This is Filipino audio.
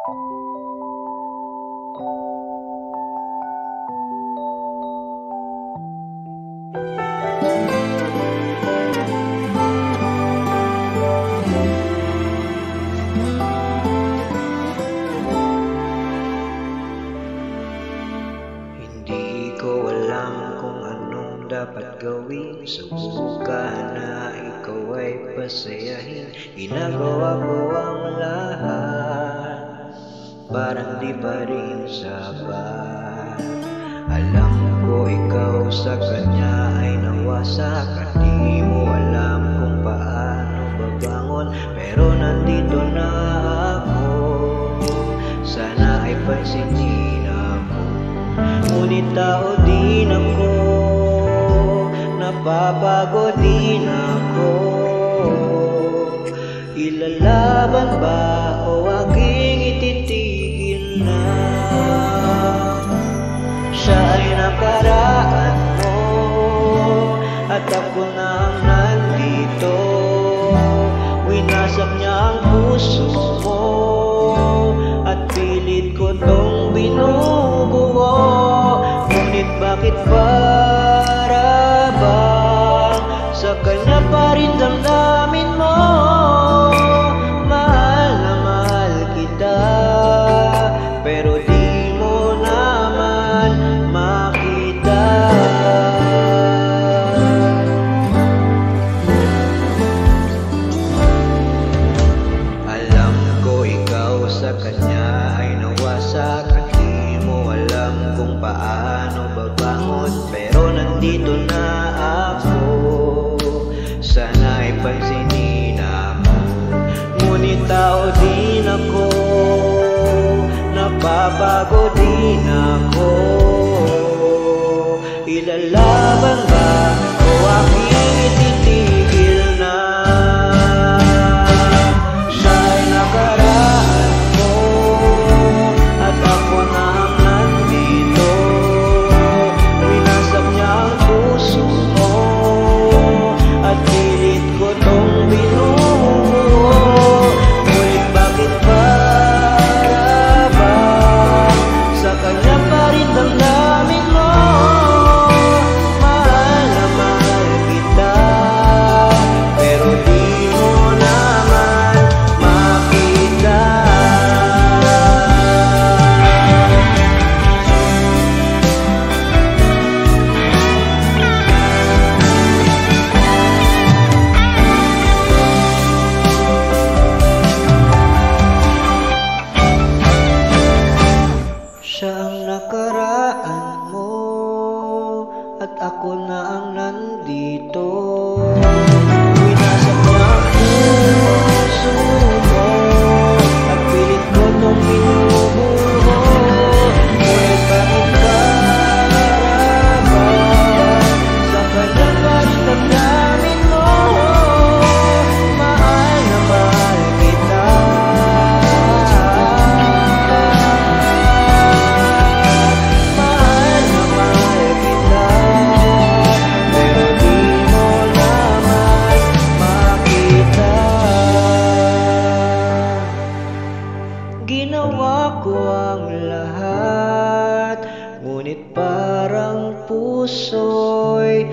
Hindi ko alam kung anong dapat gawin. Subukan na ikaw ay pasayahin. Ginagawa ko ang lahat, parang di pa rin sapat. Alam ko ikaw sa kanya ay nawasak, at di mo alam kung paano babangon. Pero nandito na ako, sana ay pansinin ako. Ngunit tao din ako, napapagod din ako. Ilalaban ba o aking ititigil na? Siya ay nakaraan mo, at ako na ang nandito. Winasak niya ang puso mo, at pilit ko tong binubuo. Ngunit bakit para bang sa kanya pa rin damdamin mo? Mahal na mahal kita, pero di mo naman makita. Alam ko ikaw sa kanya ay nawasak, at di mo alam kung paano babangon. Pero nandito na ako, sana ay pansinin ako. Ngunit tao din ako, napapago din ako. Ilalaban ba o aking ititigil na? Siya ay nakaraan mo, at ako na ang nandito. Winasak niya ang puso mo, at pilit ko tong binubuo. Ngunit bakit para ba sa kanya pa rin damdamin mo? Mahal na mahal kita, pero di mo naman makita. Siya ang nakaraan mo, at ako na ang nandito. Winasak niya ang puso mo, at pilit ko tong binubuo. Ngunit bakit para ba sa kanya pa rin damdamin mo? Mahal na mahal kita, mahal na mahal kita, pero di mo naman makita. Ginawa ko ang lahat, ngunit parang puso'y